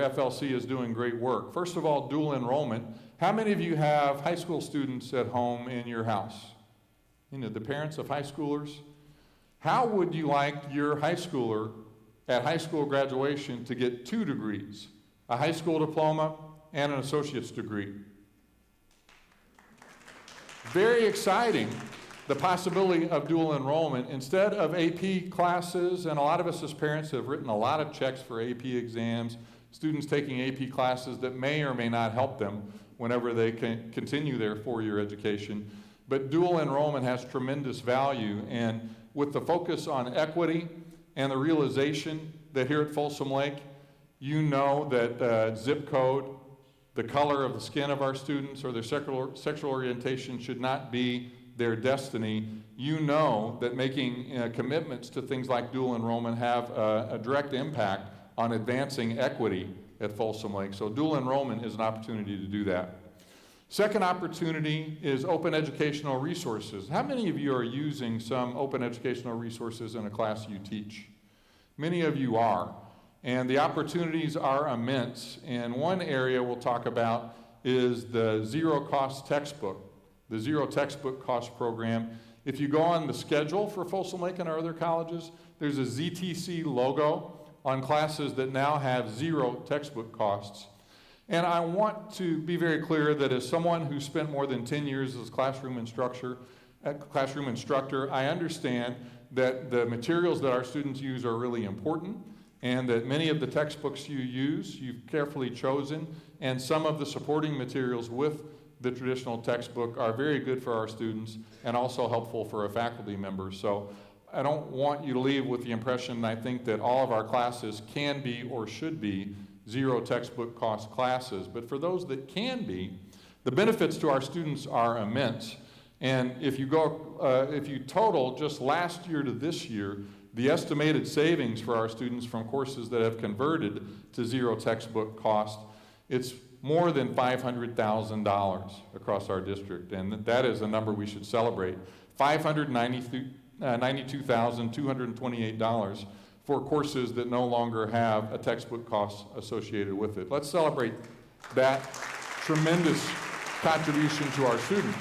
FLC is doing great work. First of all, dual enrollment. How many of you have high school students at home in your house? You know, the parents of high schoolers. How would you like your high schooler at high school graduation to get 2 degrees, a high school diploma and an associate's degree? Very exciting, the possibility of dual enrollment. Instead of AP classes, and a lot of us as parents have written a lot of checks for AP exams, students taking AP classes that may or may not help them whenever they can continue their 4-year education. But dual enrollment has tremendous value, and with the focus on equity and the realization that here at Folsom Lake, you know that zip code, the color of the skin of our students, or their sexual orientation should not be their destiny. You know that making commitments to things like dual enrollment have a direct impact on advancing equity at Folsom Lake. So dual enrollment is an opportunity to do that. Second opportunity is open educational resources. How many of you are using some open educational resources in a class you teach? Many of you are. And the opportunities are immense. And one area we'll talk about is the zero-cost textbook, the zero textbook cost program. If you go on the schedule for Folsom Lake and our other colleges, there's a ZTC logo on classes that now have 0 textbook costs. And I want to be very clear that as someone who spent more than 10 years as a classroom instructor, I understand that the materials that our students use are really important, and that many of the textbooks you use, you've carefully chosen, and some of the supporting materials with the traditional textbook are very good for our students and also helpful for our faculty members. So I don't want you to leave with the impression, I think, that all of our classes can be or should be 0 textbook cost classes. But for those that can be, the benefits to our students are immense. And if you total just last year to this year, the estimated savings for our students from courses that have converted to 0 textbook cost, it's more than $500,000 across our district, and that is a number we should celebrate. $592,228 for courses that no longer have a textbook cost associated with it. Let's celebrate that tremendous contribution to our students.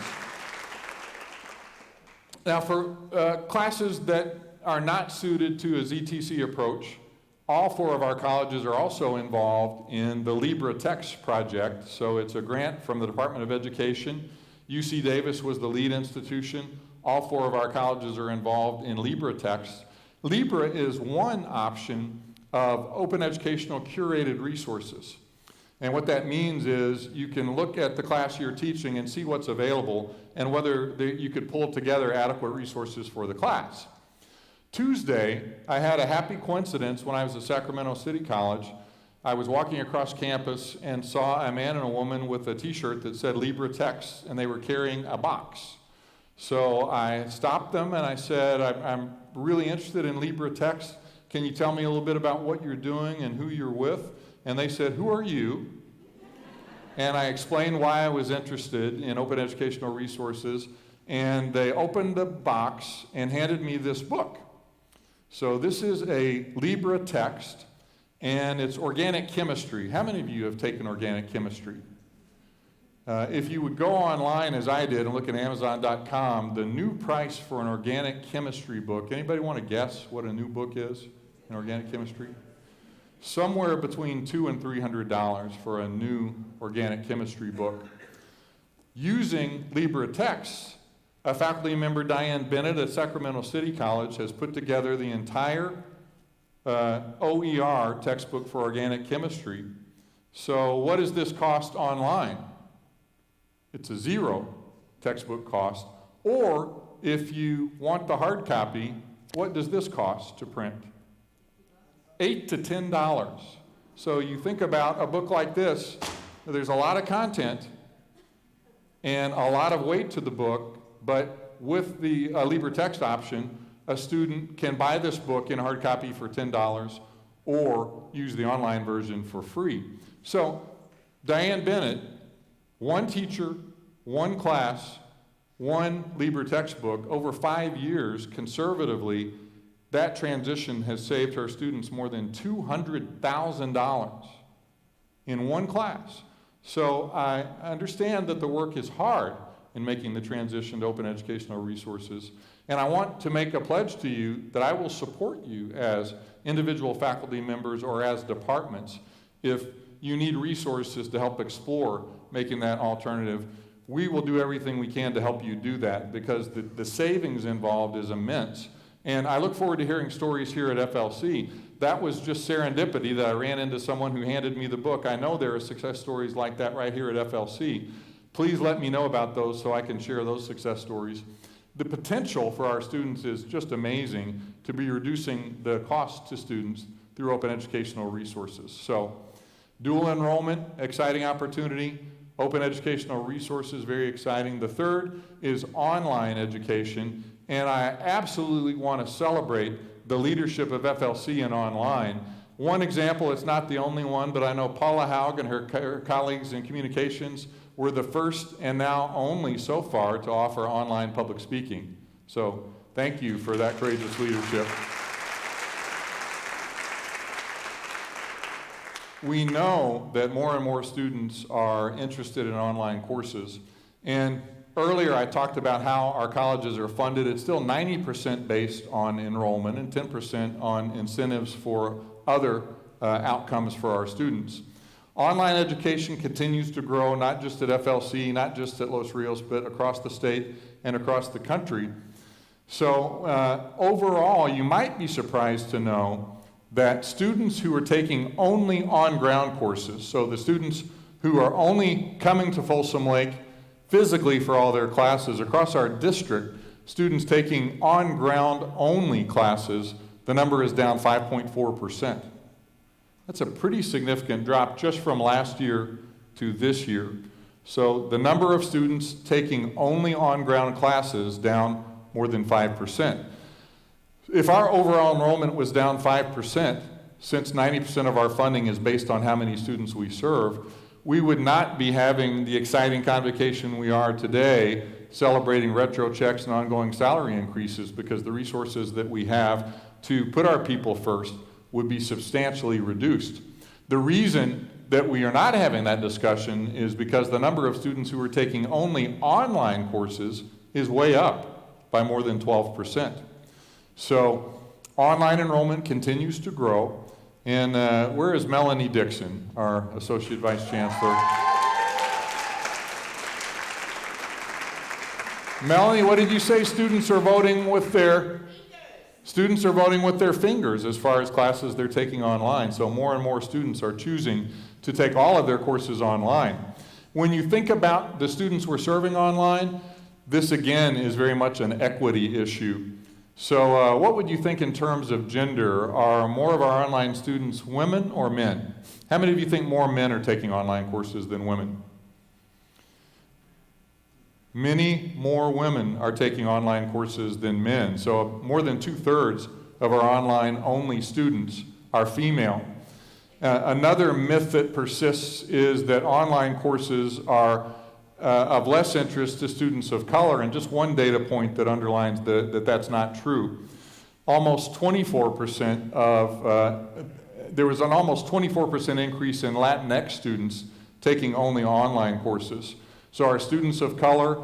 Now, for classes that are not suited to a ZTC approach, all 4 of our colleges are also involved in the LibreText project. So it's a grant from the Department of Education. UC Davis was the lead institution. All 4 of our colleges are involved in LibreText. Libre is one option of open educational curated resources. And what that means is you can look at the class you're teaching and see what's available and whether you could pull together adequate resources for the class. Tuesday, I had a happy coincidence when I was at Sacramento City College. I was walking across campus and saw a man and a woman with a t-shirt that said LibreText, and they were carrying a box. So I stopped them and I said, I'm really interested in LibreText. Can you tell me a little bit about what you're doing and who you're with? And they said, who are you? And I explained why I was interested in open educational resources, and they opened the box and handed me this book. So this is a LibreText, and it's organic chemistry. How many of you have taken organic chemistry? If you would go online, as I did, and look at Amazon.com, the new price for an organic chemistry book, anybody want to guess what a new book is in organic chemistry? Somewhere between $200 and $300 for a new organic chemistry book. Using LibreText, a faculty member, Diane Bennett at Sacramento City College, has put together the entire OER textbook for organic chemistry. So what does this cost online? It's a 0 textbook cost. Or if you want the hard copy, what does this cost to print? $8 to $10. So you think about a book like this, there's a lot of content and a lot of weight to the book, but with the LibreText option, a student can buy this book in hard copy for $10 or use the online version for free. So Diane Bennett, one teacher, one class, one LibreText book, over 5 years, conservatively, that transition has saved her students more than $200,000 in one class. So I understand that the work is hard in making the transition to open educational resources, and I want to make a pledge to you that I will support you as individual faculty members or as departments if you need resources to help explore making that alternative. We will do everything we can to help you do that, because the savings involved is immense. And I look forward to hearing stories here at FLC. That was just serendipity that I ran into someone who handed me the book. I know there are success stories like that right here at FLC. Please let me know about those so I can share those success stories. The potential for our students is just amazing to be reducing the cost to students through open educational resources. So, dual enrollment, exciting opportunity. Open educational resources, very exciting. The third is online education, and I absolutely want to celebrate the leadership of FLC in online. One example, it's not the only one, but I know Paula Haug and her colleagues in communications were the first and now only so far to offer online public speaking. So thank you for that courageous leadership. We know that more and more students are interested in online courses. And earlier I talked about how our colleges are funded. It's still 90% based on enrollment and 10% on incentives for other outcomes for our students. Online education continues to grow, not just at FLC, not just at Los Rios, but across the state and across the country. So overall, you might be surprised to know that students who are taking only on-ground courses, so the students who are only coming to Folsom Lake physically for all their classes across our district, students taking on-ground only classes, the number is down 5.4%. That's a pretty significant drop just from last year to this year. So the number of students taking only on-ground classes down more than 5%. If our overall enrollment was down 5%, since 90% of our funding is based on how many students we serve, we would not be having the exciting convocation we are today, celebrating retro checks and ongoing salary increases, because the resources that we have to put our people first would be substantially reduced. The reason that we are not having that discussion is because the number of students who are taking only online courses is way up by more than 12%. So online enrollment continues to grow. And where is Melanie Dixon, our Associate Vice Chancellor? Melanie, what did you say? Students are voting with their Students are voting with their fingers as far as classes they're taking online, so more and more students are choosing to take all of their courses online. When you think about the students we're serving online, this again is very much an equity issue. So what would you think in terms of gender? Are more of our online students women or men? How many of you think more men are taking online courses than women? Many more women are taking online courses than men. So more than 2/3 of our online-only students are female. Another myth that persists is that online courses are of less interest to students of color, and just one data point that underlines that that's not true. Almost 24% there was an almost 24% increase in Latinx students taking only online courses. So our students of color,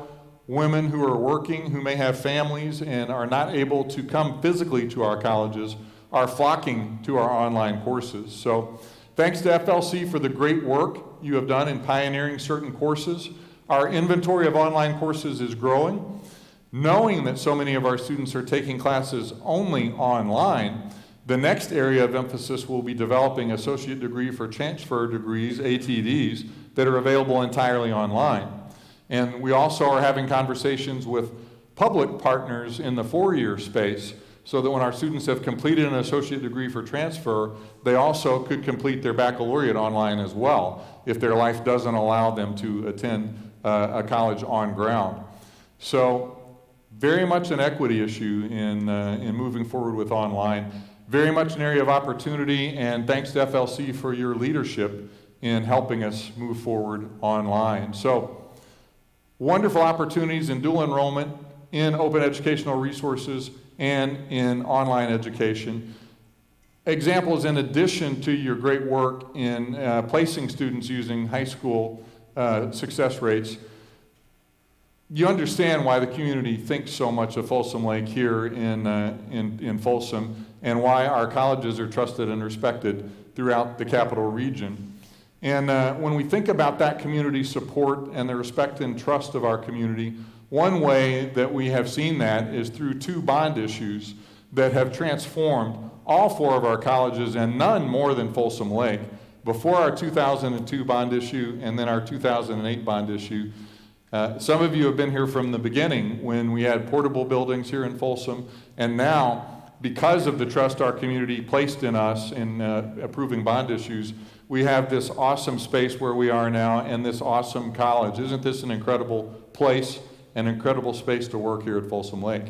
women who are working, who may have families and are not able to come physically to our colleges, are flocking to our online courses. So thanks to FLC for the great work you have done in pioneering certain courses. Our inventory of online courses is growing. Knowing that so many of our students are taking classes only online, the next area of emphasis will be developing associate degree for transfer degrees, ATDs, that are available entirely online. And we also are having conversations with public partners in the four-year space so that when our students have completed an associate degree for transfer, they also could complete their baccalaureate online as well, if their life doesn't allow them to attend a college on ground. So very much an equity issue in moving forward with online. Very much an area of opportunity, and thanks to FLC for your leadership in helping us move forward online. So wonderful opportunities in dual enrollment, in open educational resources, and in online education. examples, in addition to your great work in placing students using high school success rates, you understand why the community thinks so much of Folsom Lake here in Folsom, and why our colleges are trusted and respected throughout the capital region. And when we think about that community support and the respect and trust of our community, one way that we have seen that is through 2 bond issues that have transformed all 4 of our colleges, and none more than Folsom Lake. Before our 2002 bond issue and then our 2008 bond issue, some of you have been here from the beginning when we had portable buildings here in Folsom, and now, because of the trust our community placed in us in approving bond issues, we have this awesome space where we are now and this awesome college. Isn't this an incredible place, an incredible space to work here at Folsom Lake?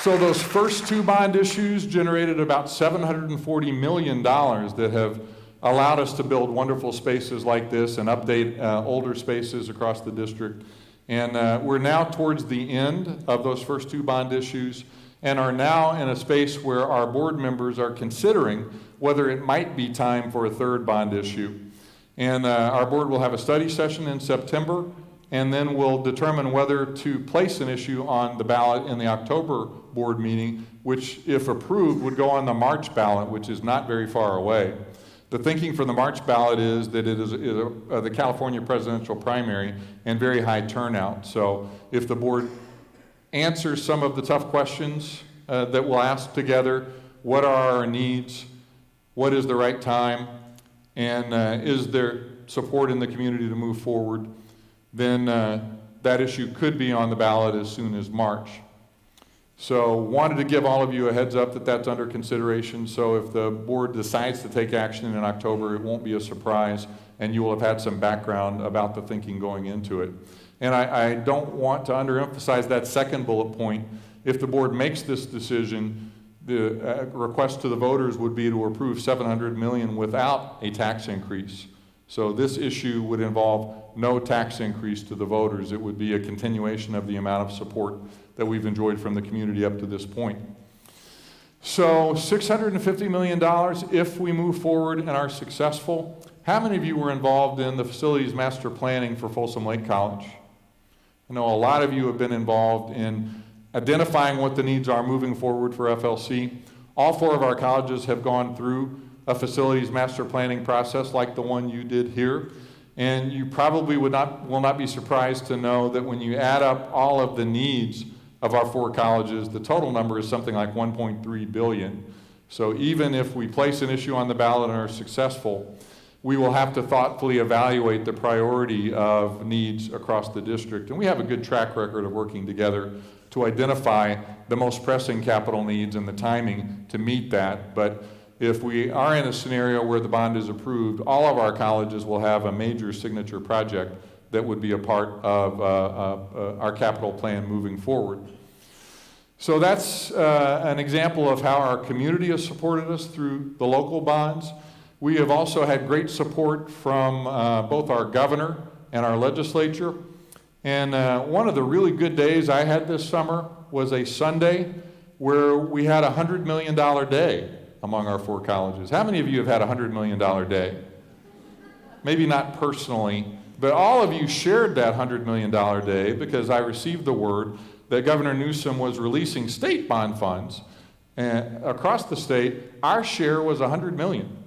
So those first 2 bond issues generated about $740 million that have allowed us to build wonderful spaces like this and update older spaces across the district. And we're now towards the end of those first 2 bond issues, and are now in a space where our board members are considering whether it might be time for a 3rd bond issue. And our board will have a study session in September, and then we'll determine whether to place an issue on the ballot in the October board meeting, which, if approved, would go on the March ballot, which is not very far away. The thinking for the March ballot is that it is the California presidential primary and very high turnout. So if the board answers some of the tough questions that we'll ask together, what are our needs, what is the right time, and is there support in the community to move forward, then that issue could be on the ballot as soon as March. So wanted to give all of you a heads up that that's under consideration, so if the board decides to take action in October, it won't be a surprise, and you will have had some background about the thinking going into it. And I don't want to underemphasize that second bullet point. If the board makes this decision, the request to the voters would be to approve $700 million without a tax increase. So this issue would involve no tax increase to the voters. It would be a continuation of the amount of support that we've enjoyed from the community up to this point. So $650 million if we move forward and are successful. How many of you were involved in the facilities master planning for Folsom Lake College? I know a lot of you have been involved in identifying what the needs are moving forward for FLC. All 4 of our colleges have gone through a facilities master planning process like the one you did here. And you probably will not be surprised to know that when you add up all of the needs of our 4 colleges, the total number is something like $1.3 billion. So even if we place an issue on the ballot and are successful, we will have to thoughtfully evaluate the priority of needs across the district. And we have a good track record of working together to identify the most pressing capital needs and the timing to meet that. But if we are in a scenario where the bond is approved, all of our colleges will have a major signature project that would be a part of our capital plan moving forward. So that's an example of how our community has supported us through the local bonds. We have also had great support from both our governor and our legislature. And one of the really good days I had this summer was a Sunday where we had a $100 million day among our 4 colleges. How many of you have had a $100 million day? Maybe not personally, but all of you shared that $100 million day because I received the word that Governor Newsom was releasing state bond funds. And across the state, our share was $100 million.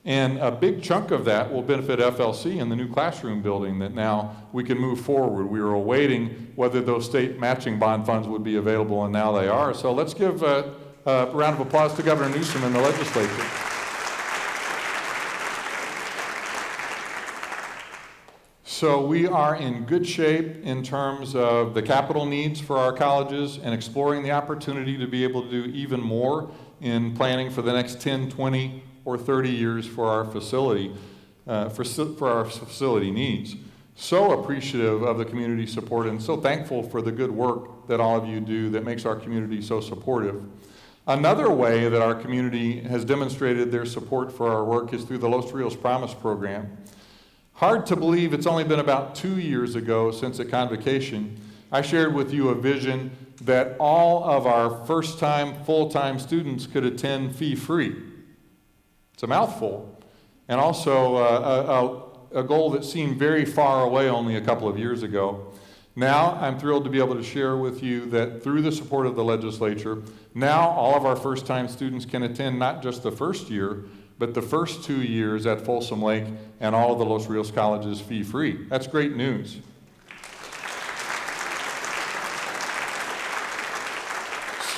And a big chunk of that will benefit FLC in the new classroom building that now we can move forward. We were awaiting whether those state matching bond funds would be available, and now they are. So let's give a round of applause to Governor Newsom and the legislature. So we are in good shape in terms of the capital needs for our colleges and exploring the opportunity to be able to do even more in planning for the next 10, 20, or 30 years for our facility, for our facility needs. So appreciative of the community support and so thankful for the good work that all of you do that makes our community so supportive. Another way that our community has demonstrated their support for our work is through the Los Rios Promise program. Hard to believe it's only been about 2 years ago since at convocation, I shared with you a vision that all of our first-time, full-time students could attend fee-free. It's a mouthful, and also a goal that seemed very far away only a couple of years ago. Now, I'm thrilled to be able to share with you that through the support of the legislature, now all of our first-time students can attend not just the first year, but the first 2 years at Folsom Lake and all of the Los Rios colleges fee-free. That's great news.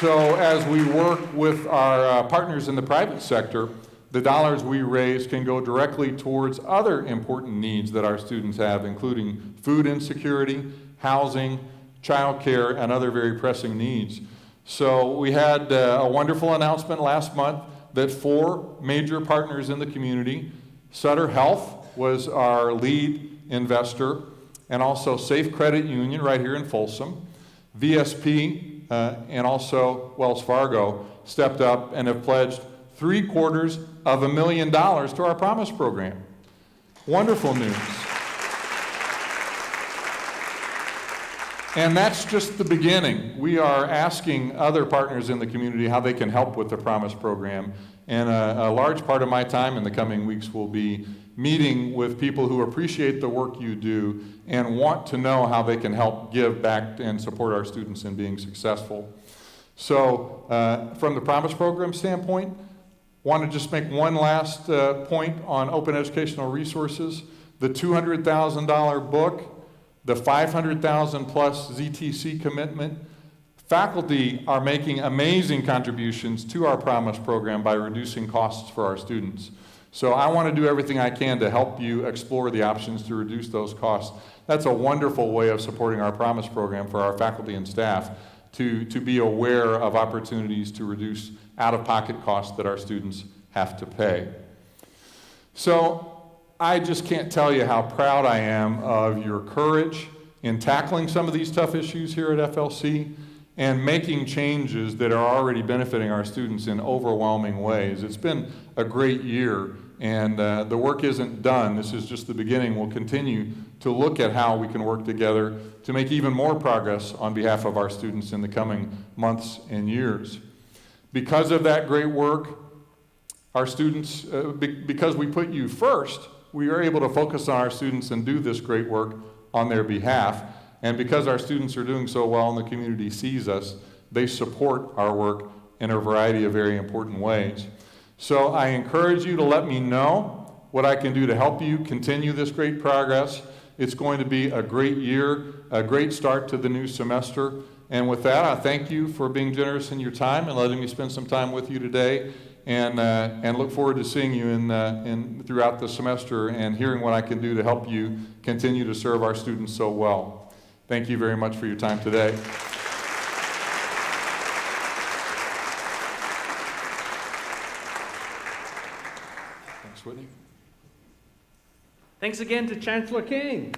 So as we work with our partners in the private sector, the dollars we raise can go directly towards other important needs that our students have, including food insecurity, housing, childcare, and other very pressing needs. So we had a wonderful announcement last month that 4 major partners in the community, Sutter Health was our lead investor, and also Safe Credit Union right here in Folsom, VSP, and also Wells Fargo stepped up and have pledged $750,000 to our Promise program. Wonderful news. And that's just the beginning. We are asking other partners in the community how they can help with the Promise program. And a large part of my time in the coming weeks will be meeting with people who appreciate the work you do and want to know how they can help give back and support our students in being successful. So from the Promise program standpoint, want to just make one last point on open educational resources. The $200,000 book, the $500,000 plus ZTC commitment. Faculty are making amazing contributions to our Promise program by reducing costs for our students. So I want to do everything I can to help you explore the options to reduce those costs. That's a wonderful way of supporting our Promise program for our faculty and staff to be aware of opportunities to reduce out-of-pocket costs that our students have to pay. So I just can't tell you how proud I am of your courage in tackling some of these tough issues here at FLC and making changes that are already benefiting our students in overwhelming ways. It's been a great year, and the work isn't done. This is just the beginning. We'll continue to look at how we can work together to make even more progress on behalf of our students in the coming months and years. Because of that great work, our students, because we put you first, we are able to focus on our students and do this great work on their behalf. And because our students are doing so well and the community sees us, they support our work in a variety of very important ways. So I encourage you to let me know what I can do to help you continue this great progress. It's going to be a great year, a great start to the new semester. And with that, I thank you for being generous in your time and letting me spend some time with you today. And look forward to seeing you throughout the semester and hearing what I can do to help you continue to serve our students so well. Thank you very much for your time today. Thanks, Whitney. Thanks again to Chancellor King.